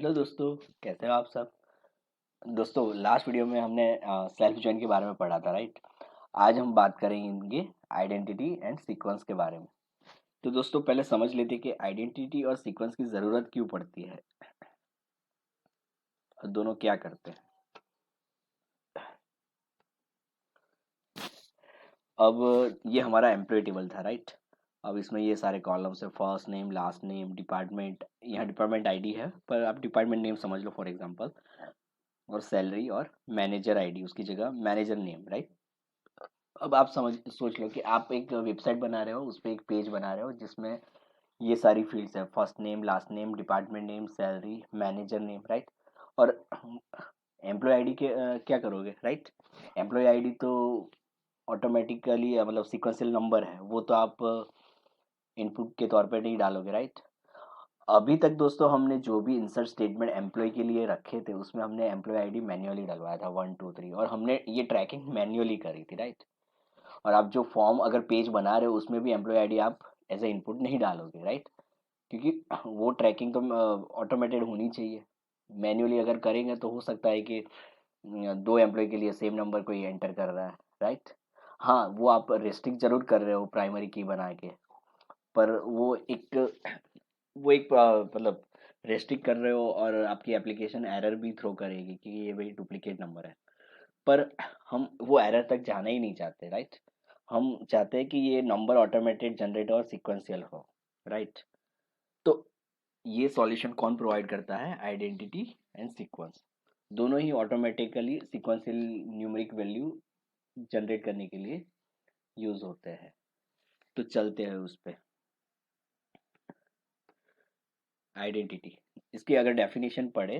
Hello दोस्तों, कैसे हो आप सब। दोस्तों, लास्ट वीडियो में हमने सेल्फ जॉइन के बारे में पढ़ा था, राइट। आज हम बात करेंगे आइडेंटिटी एंड सीक्वेंस के बारे में। तो दोस्तों, पहले समझ लेते हैं कि आइडेंटिटी और सीक्वेंस की ज़रूरत क्यों पड़ती है और दोनों क्या करते हैं। अब ये हमारा एम्प्लॉय टेबल था, राइट। अब इसमें ये सारे कॉलम्स है, first name, last name, department. यहाँ डिपार्टमेंट आईडी है, पर आप डिपार्टमेंट नेम समझ लो फॉर एग्जांपल। और सैलरी और मैनेजर आईडी, उसकी जगह मैनेजर नेम, राइट। अब आप सोच लो कि आप एक वेबसाइट बना रहे हो, उस पर एक पेज बना रहे हो जिसमें ये सारी फील्ड्स है, first name, last name, department name, salary, manager name, right. और एम्प्लॉय आईडी के क्या करोगे, राइट। एम्प्लॉय आईडी तो ऑटोमेटिकली मतलब सीक्वेंशियल नंबर है, वो तो आप इनपुट के तौर पे नहीं डालोगे, राइट। अभी तक दोस्तों हमने जो भी इंसर्ट स्टेटमेंट एम्प्लॉय के लिए रखे थे उसमें हमने एम्प्लॉय आईडी मैन्युअली डलवाया था 1 2 3, और हमने ये ट्रैकिंग मैन्युअली करी थी, राइट। और आप जो फॉर्म अगर पेज बना रहे हो उसमें भी एम्प्लॉय आईडी आप एज ए इनपुट नहीं डालोगे, राइट। क्योंकि वो ट्रैकिंग तो ऑटोमेटेड होनी चाहिए। मैन्युअली अगर करेंगे तो हो सकता है कि दो एम्प्लॉय के लिए सेम नंबर कोई एंटर कर रहा है, राइट। हाँ, वो आप रेस्ट्रिक्ट जरूर कर रहे हो प्राइमरी की बना के, पर वो एक मतलब रेस्ट्रिक्ट कर रहे हो, और आपकी एप्लीकेशन एरर भी थ्रो करेगी कि ये भाई डुप्लीकेट नंबर है। पर हम वो एरर तक जाना ही नहीं चाहते, राइट। हम चाहते हैं कि ये नंबर ऑटोमेटेड जनरेट और सिक्वेंशियल हो, राइट। तो ये सॉल्यूशन कौन प्रोवाइड करता है, आइडेंटिटी एंड सीक्वेंस। दोनों ही automatically sequential numeric value generate करने के लिए यूज होते हैं। तो चलते हैं उस पे। आइडेंटिटी, इसकी अगर डेफिनेशन पढ़े,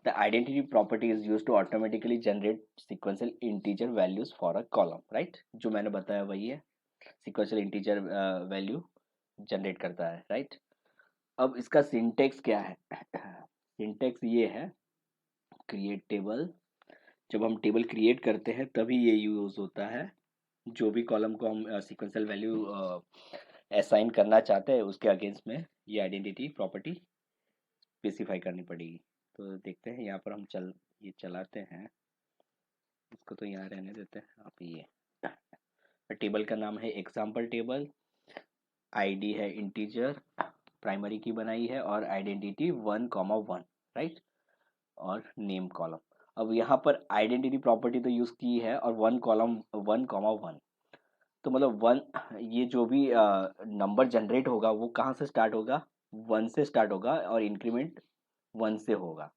the identity property is use to automatically generate sequential integer values for a column, right. जो मैंने बताया वही है, सिक्वेंशियल इंटीजर वैल्यू जनरेट करता है, राइट। अब इसका सिंटेक्स क्या है। सिंटेक्स ये है, क्रिएट टेबल। जब हम टेबल क्रिएट करते हैं तभी ये यूज होता है। जो भी कॉलम को हम सीक्वेंशियल वैल्यू असाइन करना चाहते हैं उसके अगेंस्ट में ये आइडेंटिटी प्रॉपर्टी स्पेसिफाई करनी पड़ेगी। तो देखते हैं, यहाँ पर हम ये चलाते हैं, इसको तो यहाँ रहने देते हैं। आप ये टेबल का नाम है एग्जाम्पल टेबल, आईडी है इंटीजर, प्राइमरी की बनाई है, और आइडेंटिटी 1 1, राइट। और नेम कॉलम। अब यहाँ पर आइडेंटिटी प्रॉपर्टी तो यूज की है, और 1 1 तो मतलब वन, ये जो भी नंबर जनरेट होगा वो कहाँ से स्टार्ट होगा, 1 से स्टार्ट होगा, और इंक्रीमेंट 1 से होगा।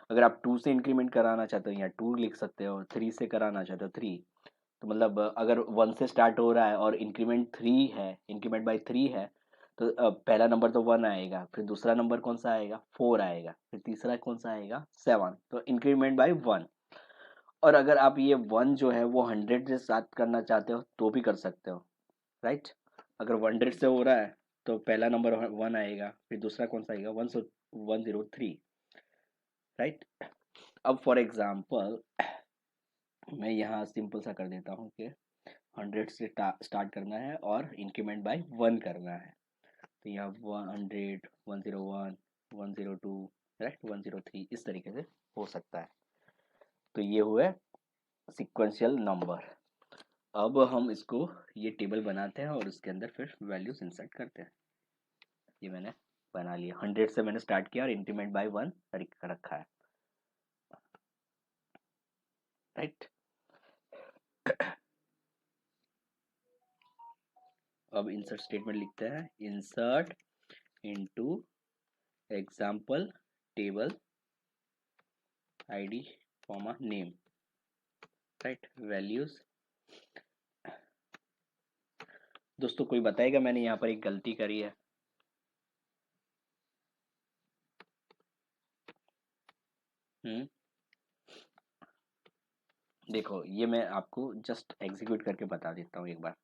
अगर आप 2 से इंक्रीमेंट कराना चाहते हो, या 2 लिख सकते हो, 3 से कराना चाहते हो 3। तो मतलब अगर 1 से स्टार्ट हो रहा है और इंक्रीमेंट 3 है, इंक्रीमेंट बाय 3 है, तो पहला नंबर तो 1 आएगा, फिर दूसरा नंबर कौन सा आएगा, 4 आएगा, फिर तीसरा कौन सा आएगा, 7। तो इंक्रीमेंट बाय 1। और अगर आप ये 1 जो है वो 100 से स्टार्ट करना चाहते हो तो भी कर सकते हो, राइट। अगर 100 से हो रहा है तो पहला नंबर 1 आएगा, फिर दूसरा कौन सा आएगा, 103, राइट। अब फॉर एग्जाम्पल मैं यहाँ सिंपल सा कर देता हूँ कि 100 से स्टार्ट करना है और इंक्रीमेंट बाय 1 करना है। तो यहाँ 100, 101, 102, राइट, 103, इस तरीके से हो सकता है। तो ये हुए सिक्वेंशियल नंबर। अब हम इसको ये टेबल बनाते हैं और उसके अंदर फिर वैल्यूज इंसर्ट करते हैं। ये मैंने बना लिया, 100 से मैंने स्टार्ट किया और इंक्रीमेंट बाय 1 रखा है, राइट। अब इंसर्ट स्टेटमेंट लिखते हैं, insert into example table ID comma name, right, values. दोस्तों, कोई बताएगा मैंने यहाँ पर एक गलती करी है। देखो, ये मैं आपको जस्ट एग्जीक्यूट करके बता देता हूँ एक बार।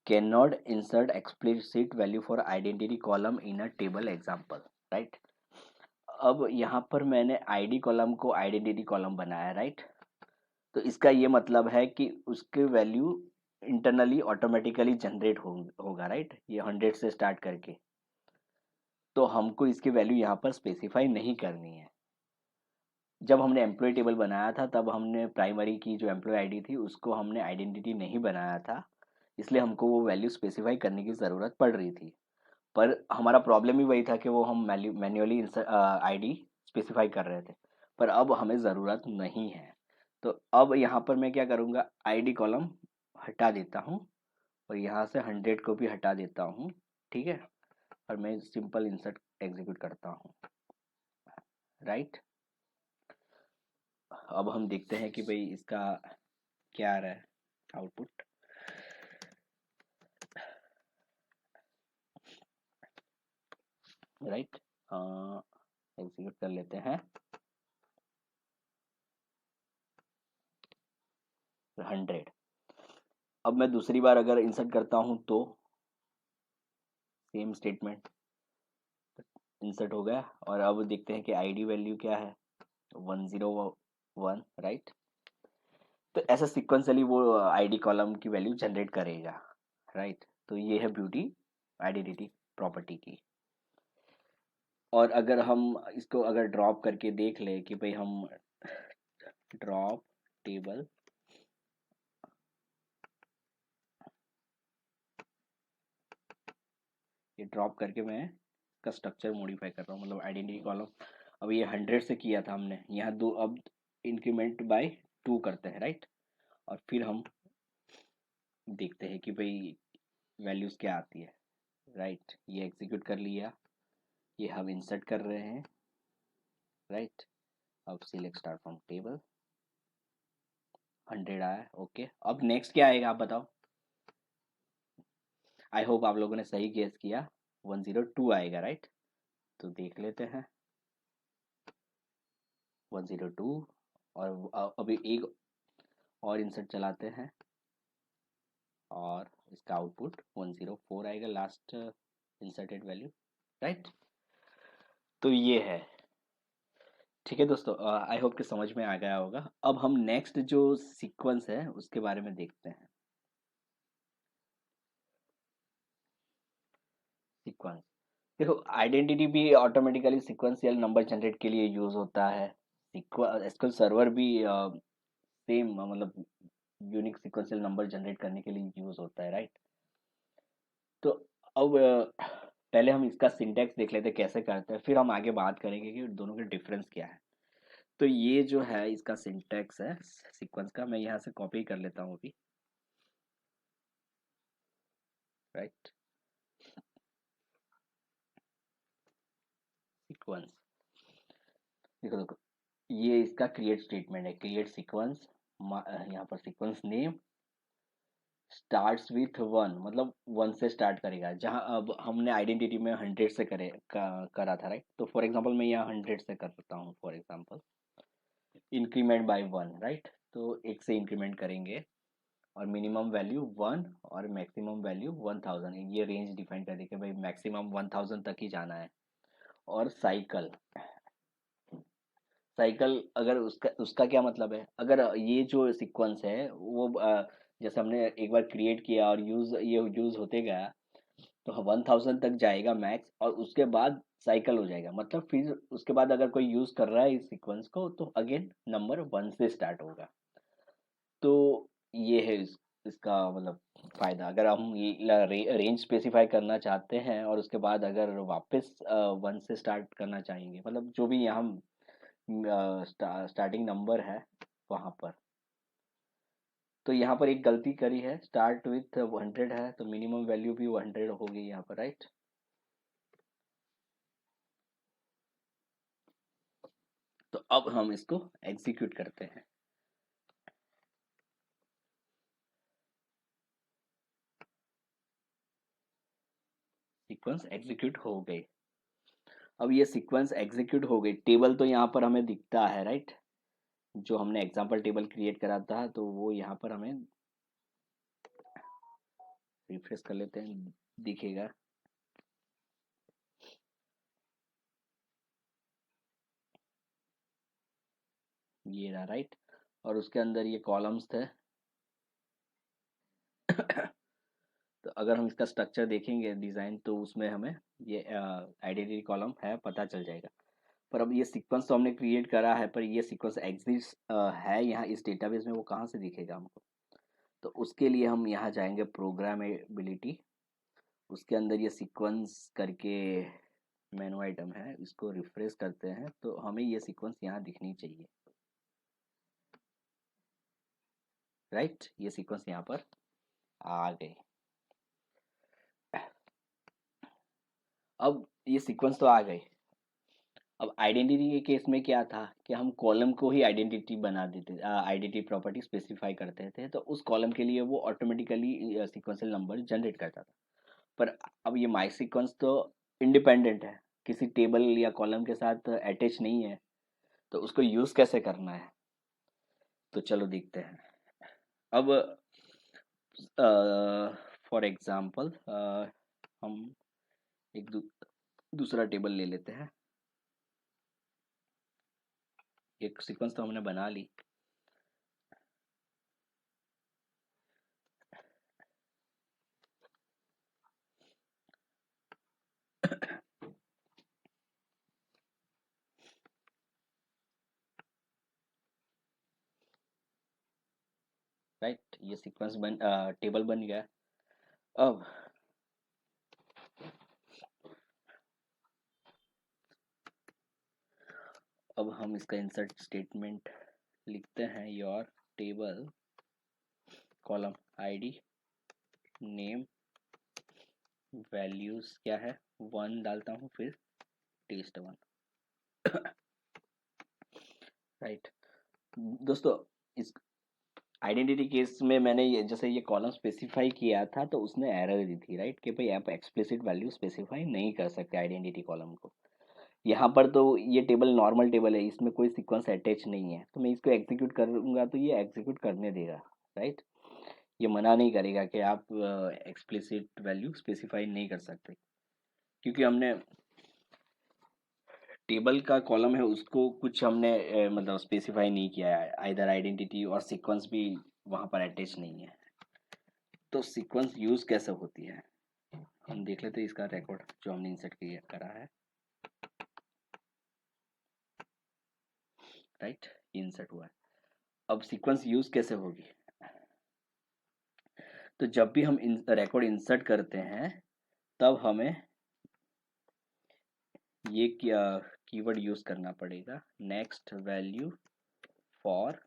Can not insert explicit value for identity column in a table example, right. अब यहाँ पर मैंने आईडी कॉलम को आइडेंटिटी कॉलम बनाया, राइट। तो इसका ये मतलब है कि उसके वैल्यू इंटरनली ऑटोमेटिकली जनरेट होगा, राइट, ये 100 से स्टार्ट करके। तो तो हमको इसकी वैल्यू यहाँ पर स्पेसिफाई नहीं करनी है। जब हमने एम्प्लॉय टेबल बनाया था तब हमने प्राइमरी की जो एम्प्लॉय आईडी थी उसको हमने आइडेंटिटी नहीं बनाया था, इसलिए हमको वो वैल्यू स्पेसिफाई करने की ज़रूरत पड़ रही थी। पर हमारा प्रॉब्लम ही वही था कि वो हम मैन्युअली आईडी स्पेसिफाई कर रहे थे, पर अब हमें ज़रूरत नहीं है। तो अब यहाँ पर मैं क्या करूँगा, आईडी कॉलम हटा देता हूँ और यहाँ से 100 को भी हटा देता हूँ, ठीक है। और मैं सिंपल इंसर्ट एग्जीक्यूट करता हूँ, राइट। अब हम देखते हैं कि भाई इसका क्या आ रहा है आउटपुट। राइट, एग्जीक्यूट कर लेते हैं। 100। अब मैं दूसरी बार अगर इंसर्ट करता हूँ तो सेम स्टेटमेंट इंसर्ट हो गया, और अब देखते हैं कि आईडी वैल्यू क्या है, 101, राइट। तो ऐसा सिक्वेंसली वो आईडी कॉलम की वैल्यू जनरेट करेगा, राइट। तो ये है ब्यूटी आइडेंटिटी प्रॉपर्टी की। और अगर हम इसको अगर ड्रॉप करके देख ले कि भाई हम ड्रॉप टेबल ये ड्रॉप करके मैं इसका स्ट्रक्चर मॉडिफाई कर रहा हूँ, मतलब आइडेंटिटी कॉलम अब ये 100 से किया था हमने, यहाँ दो अब इंक्रीमेंट बाय 2 करते हैं, राइट। और फिर हम देखते हैं कि भाई वैल्यूज़ क्या आती है, राइट। ये एग्जीक्यूट कर लिया, ये हम इंसर्ट कर रहे हैं, राइट। अब सिलेक्ट स्टार्ट फ्रॉम टेबल, 100 आया, ओके। अब नेक्स्ट क्या आएगा आप बताओ। आई होप आप लोगों ने सही गेस किया, 102 आएगा, राइट। तो देख लेते हैं 102, और अभी एक और इंसर्ट चलाते हैं और इसका आउटपुट 104 आएगा, लास्ट इंसर्टेड वैल्यू, राइट। तो ये है, ठीक है दोस्तों, आई होप कि समझ में आ गया होगा। अब हम नेक्स्ट जो सीक्वेंस है उसके बारे में देखते हैं। सीक्वेंस, देखो आइडेंटिटी भी ऑटोमेटिकली सीक्वेंशियल नंबर जनरेट के लिए यूज होता है। एसक्यूएल सर्वर भी सेम मतलब यूनिक सीक्वेंशियल नंबर जनरेट करने के लिए यूज होता है, राइट। तो अब पहले हम इसका सिंटैक्स देख लेते हैं कैसे करते हैं, फिर हम आगे बात करेंगे कि दोनों के डिफरेंस क्या है। तो ये जो है इसका सिंटैक्स है सीक्वेंस का, मैं यहाँ से कॉपी कर लेता हूँ अभी, राइट। सीक्वेंस, देखो देखो, ये इसका क्रिएट स्टेटमेंट है, क्रिएट सीक्वेंस। यहाँ पर सीक्वेंस नेम स्टार्ट्स विथ 1, मतलब 1 से स्टार्ट करेगा, जहाँ अब हमने आइडेंटिटी में 100 से करा था, राइट। तो फॉर एग्जांपल मैं यहाँ 100 से कर सकता हूँ, for example increment by 1, right. तो एक से इंक्रीमेंट करेंगे और मिनिमम वैल्यू 1 और मैक्सिमम वैल्यू 1000, ये रेंज डिफाइन कर दी कि भाई मैक्सिमम 1000 तक ही जाना है। और साइकिल, साइकिल अगर उसका उसका क्या मतलब है, अगर ये जो सीक्वेंस है वो जैसे हमने एक बार क्रिएट किया और ये यूज होते गया तो 1000 तक जाएगा मैक्स, और उसके बाद साइकिल हो जाएगा, मतलब फिर उसके बाद अगर कोई यूज कर रहा है इस सीक्वेंस को तो अगेन नंबर 1 से स्टार्ट होगा। तो ये है इसका मतलब फायदा, अगर हम रेंज स्पेसिफाई करना चाहते हैं और उसके बाद अगर वापस 1 से स्टार्ट करना चाहेंगे, मतलब जो भी यहाँ स्टार्टिंग नंबर है वहाँ पर। तो यहाँ पर एक गलती करी है, स्टार्ट विथ 100 है तो मिनिमम वैल्यू भी 100 होगी यहाँ पर, राइट। तो अब हम इसको एग्जीक्यूट करते हैं। सीक्वेंस एग्जीक्यूट हो गई। अब ये सीक्वेंस एग्जीक्यूट हो गई, टेबल तो यहाँ पर हमें दिखता है, राइट। जो हमने एग्जांपल टेबल क्रिएट करा था तो वो यहाँ पर हमें रिफ्रेश कर लेते हैं, दिखेगा। ये रहा, राइट। और उसके अंदर ये कॉलम्स थे। तो अगर हम इसका स्ट्रक्चर देखेंगे डिज़ाइन, तो उसमें हमें ये आइडेंटिटी कॉलम है पता चल जाएगा। पर अब ये सीक्वेंस तो हमने क्रिएट करा है, पर ये सीक्वेंस एग्जिस्ट है यहाँ इस डेटाबेस में, वो कहाँ से दिखेगा हमको? तो उसके लिए हम यहाँ जाएंगे प्रोग्रामेबिलिटी, उसके अंदर ये सीक्वेंस करके मेनू आइटम है, इसको रिफ्रेश करते हैं तो हमें ये सीक्वेंस यहाँ दिखनी चाहिए, राइट। ये सीक्वेंस यहाँ पर आ गई। अब ये सीक्वेंस तो आ गई। अब आइडेंटिटी के केस में क्या था कि हम कॉलम को ही आइडेंटिटी बना देते, आइडेंटिटी प्रॉपर्टी स्पेसिफाई करते थे, तो उस कॉलम के लिए वो ऑटोमेटिकली सीक्वेंशियल नंबर जनरेट करता था। पर अब ये माई सीक्वेंस तो इंडिपेंडेंट है, किसी टेबल या कॉलम के साथ अटैच नहीं है, तो उसको यूज़ कैसे करना है, तो चलो देखते हैं। अब फॉर एग्जांपल हम एक दूसरा टेबल ले लेते हैं। एक सीक्वेंस तो हमने बना ली। राइट, ये सीक्वेंस टेबल बन गया। अब हम इसका इंसर्ट स्टेटमेंट लिखते हैं, your table column ID name values क्या है 1 डालता हूँ, फिर test1, राइट। दोस्तों, इस आइडेंटिटी केस में मैंने जैसे ये कॉलम स्पेसिफाई किया था, तो उसने एरर दी थी, राइट, कि भाई आप एक्सप्लिसिट वैल्यू स्पेसिफाई नहीं कर सकते आइडेंटिटी कॉलम को। यहाँ पर तो ये टेबल नॉर्मल टेबल है, इसमें कोई सीक्वेंस अटैच नहीं है, तो मैं इसको एग्जीक्यूट करूँगा तो ये एग्जीक्यूट करने देगा, राइट। ये मना नहीं करेगा कि आप एक्सप्लिसिट वैल्यू स्पेसिफाई नहीं कर सकते, क्योंकि हमने टेबल का कॉलम है उसको कुछ हमने मतलब स्पेसिफाई नहीं किया है, आइदर आइडेंटिटी और सीक्वेंस भी वहाँ पर अटैच नहीं है। तो सीक्वेंस यूज़ कैसे होती है हम देख लेते हैं, इसका रिकॉर्ड जो हमने इंसर्ट किया करा है, राइट, इंसर्ट हुआ है। अब सीक्वेंस यूज़ कैसे होगी? तो जब भी हम रिकॉर्ड इंसर्ट करते हैं, तब हमें ये कीवर्ड यूज़ करना पड़ेगा, नेक्स्ट वैल्यू फॉर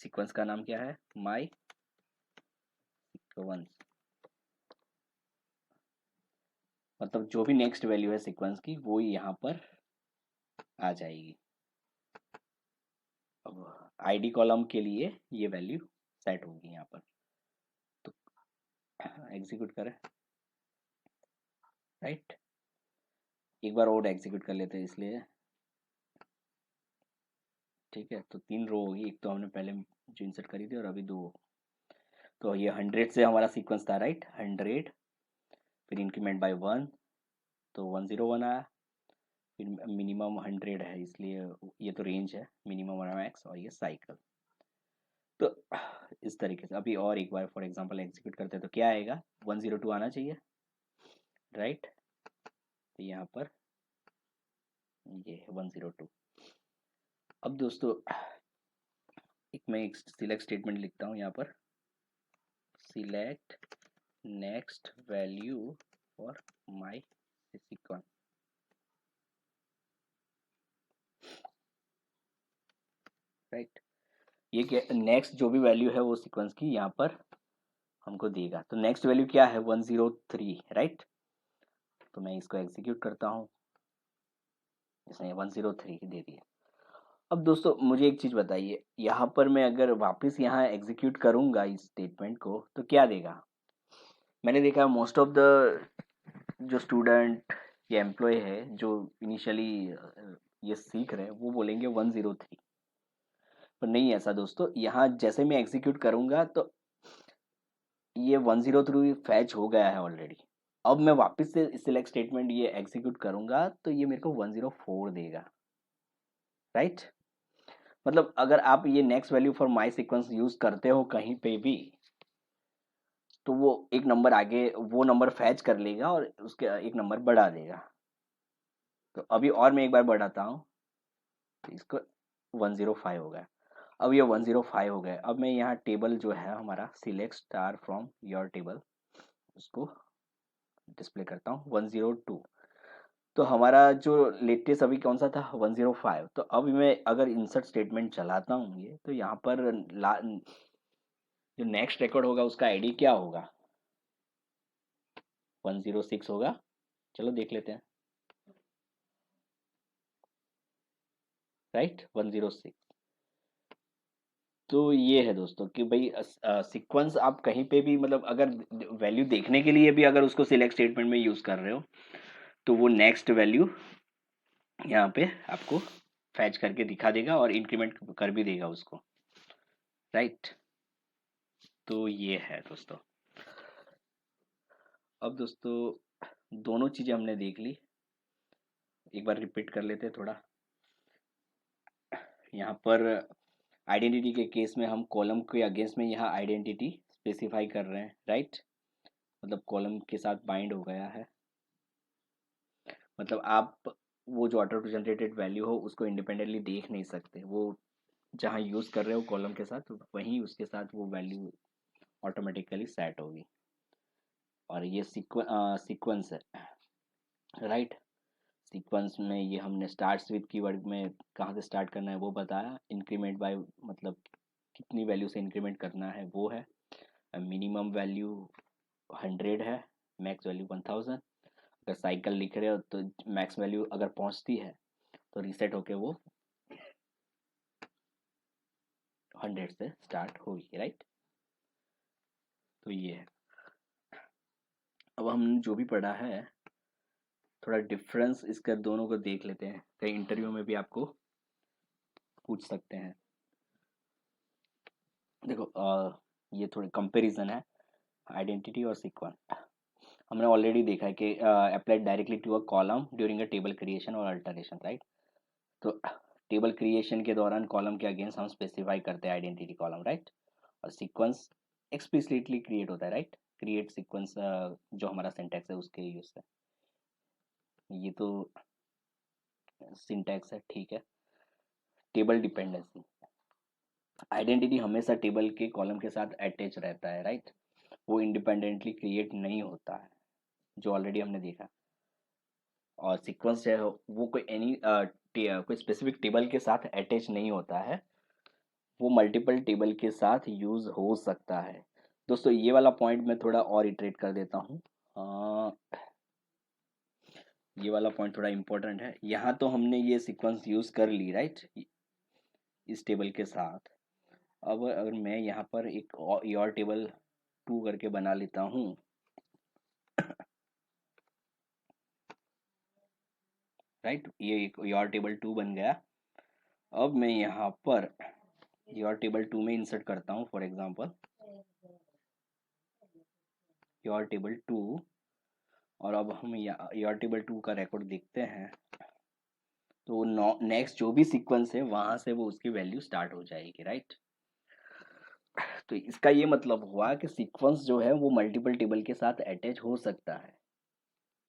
सीक्वेंस का नाम क्या है, माई सीक्वेंस, मतलब जो भी नेक्स्ट वैल्यू है सीक्वेंस की वो यहाँ पर आ जाएगी। अब आईडी कॉलम के लिए ये वैल्यू सेट होगी यहाँ पर, तो एग्जीक्यूट करें, राइट। एक बार और एग्जीक्यूट कर लेते हैं इसलिए, ठीक है। तो 3 रो होगी, एक तो हमने पहले जो इंसर्ट करी थी और अभी 2। तो ये 100 से हमारा सीक्वेंस था, राइट, 100, फिर इंक्रीमेंट बाय 1, तो 101 आया, फिर मिनिमम 100 है, इसलिए ये तो रेंज है, मिनिमम और मैक्स, और ये साइकिल। तो इस तरीके से अभी और एक बार फॉर एग्जांपल एग्जीक्यूट करते हैं तो क्या आएगा, 102 आना चाहिए, राइट। तो यहाँ पर ये 102। अब दोस्तों मैं एक सिलेक्ट स्टेटमेंट लिखता हूँ यहाँ पर, select next value for my sequence, right. ये क्या, नेक्स्ट जो भी वैल्यू है वो सीक्वेंस की यहाँ पर हमको देगा। तो नेक्स्ट वैल्यू क्या है, 103, राइट। तो मैं इसको एग्जीक्यूट करता हूँ, इसने 103 दे दिया। अब दोस्तों मुझे एक चीज़ बताइए, यहाँ पर मैं अगर वापस यहाँ एग्जीक्यूट करूँगा इस स्टेटमेंट को तो क्या देगा? मैंने देखा मोस्ट ऑफ द जो स्टूडेंट या एम्प्लॉय है जो इनिशियली ये सीख रहे हैं वो बोलेंगे 103, पर नहीं ऐसा दोस्तों। यहाँ जैसे मैं एग्जीक्यूट करूँगा तो ये 103 फैच हो गया है ऑलरेडी। अब मैं वापस से सिलेक्ट स्टेटमेंट ये एग्जीक्यूट करूँगा तो ये मेरे को 104 देगा, राइट। मतलब अगर आप ये next value for my sequence use करते हो कहीं पे भी, तो वो एक नंबर आगे वो नंबर फैच कर लेगा और उसके एक नंबर बढ़ा देगा। तो अभी और मैं एक बार बढ़ाता हूँ, तो इसको 105 हो गया। अब ये 105 हो गया। अब मैं यहाँ टेबल जो है हमारा select star from your table, उसको डिस्प्ले करता हूँ 102। तो हमारा जो लेटेस्ट अभी कौन सा था 105। तो अब मैं अगर इंसर्ट स्टेटमेंट चलाता हूँ ये, तो यहाँ पर जो नेक्स्ट रिकॉर्ड होगा उसका आईडी क्या होगा, 106 होगा। चलो देख लेते हैं, राइट 106। तो ये है दोस्तों कि भाई सीक्वेंस आप कहीं पे भी मतलब अगर वैल्यू देखने के लिए भी अगर उसको सिलेक्ट स्टेटमेंट में यूज कर रहे हो, तो वो नेक्स्ट वैल्यू यहाँ पे आपको फैच करके दिखा देगा और इंक्रीमेंट कर भी देगा उसको, राइट। तो ये है दोस्तों। अब दोस्तों दोनों चीजें हमने देख ली, एक बार रिपीट कर लेते हैं थोड़ा। यहाँ पर आइडेंटिटी के केस में हम कॉलम के अगेंस्ट में यहाँ आइडेंटिटी स्पेसिफाई कर रहे हैं, राइट। मतलब कॉलम के साथ बाइंड हो गया है। मतलब आप वो जो ऑटो जनरेटेड वैल्यू हो उसको इंडिपेंडेंटली देख नहीं सकते, वो जहाँ यूज़ कर रहे हो कॉलम के साथ वहीं उसके साथ वो वैल्यू ऑटोमेटिकली सेट होगी। और ये सीक्वेंस है, राइट। सीक्वेंस में ये हमने स्टार्ट्स विद कीवर्ड में कहाँ से स्टार्ट करना है वो बताया। इंक्रीमेंट बाय मतलब कितनी वैल्यू से इंक्रीमेंट करना है वो है। मिनिमम वैल्यू 100 है, मैक्स वैल्यू 1000। अगर साइकिल लिख रहे हो तो मैक्स वैल्यू अगर पहुंचती है तो रीसेट होके वो 100 से स्टार्ट होगी, राइट। तो ये है। अब हम जो भी पढ़ा है थोड़ा डिफरेंस इसका दोनों को देख लेते हैं, कहीं इंटरव्यू में भी आपको पूछ सकते हैं। देखो ये थोड़ी कंपैरिजन है आइडेंटिटी और सीक्वेंस। हमने ऑलरेडी देखा है कि applied directly to a column during a table creation और अल्टरेशन, राइट। तो टेबल क्रिएशन के दौरान कॉलम के अगेंस्ट हम स्पेसिफाई करते हैं आइडेंटिटी कॉलम, राइट। और सीक्वेंस एक्सप्लिसिटली क्रिएट होता है, राइट। क्रिएट सीक्वेंस जो हमारा सिंटैक्स है उसके यूज से। ये तो सिंटैक्स है, ठीक है। टेबल डिपेंडेंसी, आइडेंटिटी हमेशा टेबल के कॉलम के साथ अटैच रहता है, राइट। वो इंडिपेंडेंटली क्रिएट नहीं होता है, जो ऑलरेडी हमने देखा। और सीक्वेंस जो है वो कोई कोई स्पेसिफिक टेबल के साथ अटैच नहीं होता है, वो मल्टीपल टेबल के साथ यूज हो सकता है। दोस्तों ये वाला पॉइंट मैं थोड़ा और इटरेट कर देता हूँ। ये वाला पॉइंट थोड़ा इंपॉर्टेंट है। यहाँ तो हमने ये सीक्वेंस यूज कर ली, राइट, इस टेबल के साथ। अब अगर मैं यहाँ पर एक योर टेबल 2 करके बना लेता हूँ, राइट, ये एक योर टेबल 2 बन गया। अब मैं यहाँ पर योर टेबल 2 में इंसर्ट करता हूँ फॉर एग्जांपल योर टेबल 2। और अब हम योर टेबल 2 का रिकॉर्ड देखते हैं, तो नेक्स्ट जो भी सीक्वेंस है वहां से वो उसकी वैल्यू स्टार्ट हो जाएगी, राइट। तो इसका ये मतलब हुआ कि सीक्वेंस जो है वो मल्टीपल टेबल के साथ अटैच हो सकता है,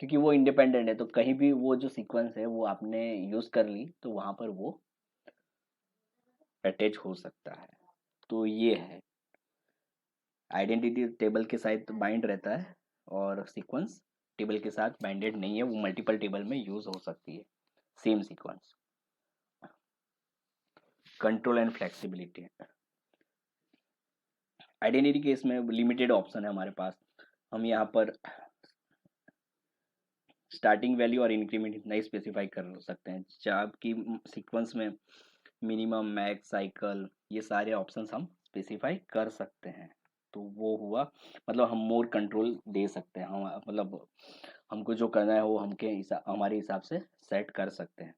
क्योंकि वो इंडिपेंडेंट है। तो कहीं भी वो जो सीक्वेंस है वो आपने यूज कर ली तो वहां पर वो अटैच हो सकता है। तो ये है, आइडेंटिटी टेबल के साथ बाइंड रहता है और सीक्वेंस टेबल के साथ बाइंडेड नहीं है, वो मल्टीपल टेबल में यूज हो सकती है same sequence. Control and flexibility, identity case में लिमिटेड ऑप्शन है हमारे पास। हम यहाँ पर स्टार्टिंग वैल्यू और इंक्रीमेंट इतना ही स्पेसिफाई कर सकते हैं, जबकि सीक्वेंस में मिनिमम मैक्स साइकिल ये सारे ऑप्शंस हम स्पेसिफाई कर सकते हैं। तो वो हुआ मतलब हम मोर कंट्रोल दे सकते हैं, हम मतलब हमको जो करना है वो हमारे हिसाब से सेट कर सकते हैं।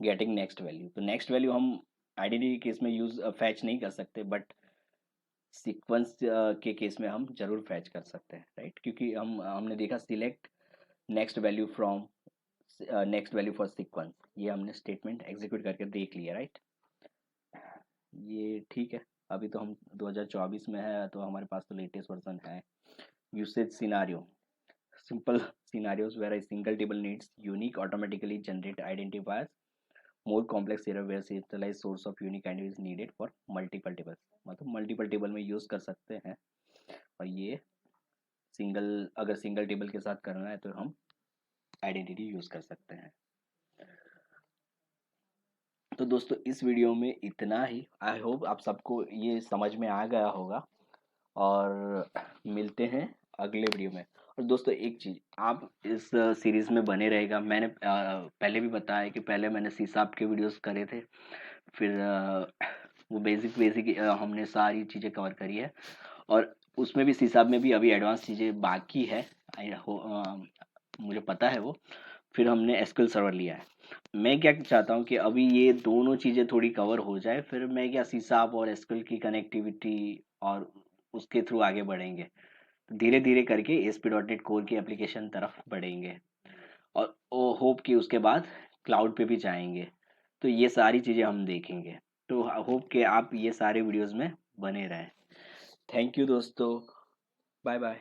गेटिंग नेक्स्ट वैल्यू, तो नेक्स्ट वैल्यू हम आइडेंटिटी केस में यूज फैच नहीं कर सकते, बट सीक्वेंस के केस में हम जरूर फैच कर सकते हैं, राइट। क्योंकि हमने देखा select next value from next value for sequence, ये हमने स्टेटमेंट एग्जीक्यूट करके देख लिया, राइट। ये ठीक है। अभी तो हम 2024 में है, तो हमारे पास तो लेटेस्ट वर्जन है। Usage scenario, simple scenarios where a single table needs unique automatically generate identifiers, more complex error where centralized source of unique ID is needed for multiple tables। मतलब मल्टीपल टेबल में use कर सकते हैं। और ये single, अगर single table के साथ करना है तो हम आइडेंटिटी यूज़ कर सकते हैं। तो दोस्तों इस वीडियो में इतना ही। आई होप आप सबको ये समझ में आ गया होगा, और मिलते हैं अगले वीडियो में। और दोस्तों एक चीज़, आप इस सीरीज़ में बने रहेगा। मैंने पहले भी बताया कि पहले मैंने सीसाप के वीडियोस करे थे, फिर वो बेसिक बेसिक हमने सारी चीज़ें कवर करी है, और उसमें भी सीसाप में भी अभी एडवांस चीज़ें बाकी है। मुझे पता है वो। फिर हमने एसक्यूएल सर्वर लिया है। मैं क्या चाहता हूँ कि अभी ये दोनों चीज़ें थोड़ी कवर हो जाए, फिर मैं क्या सीसाप और एसक्यूएल की कनेक्टिविटी और उसके थ्रू आगे बढ़ेंगे। धीरे धीरे करके ASP.NET कोर की एप्लीकेशन तरफ बढ़ेंगे, और होप कि उसके बाद क्लाउड पे भी जाएंगे। तो ये सारी चीज़ें हम देखेंगे। तो होप कि आप ये सारे वीडियोस में बने रहें। थैंक यू दोस्तों, बाय बाय।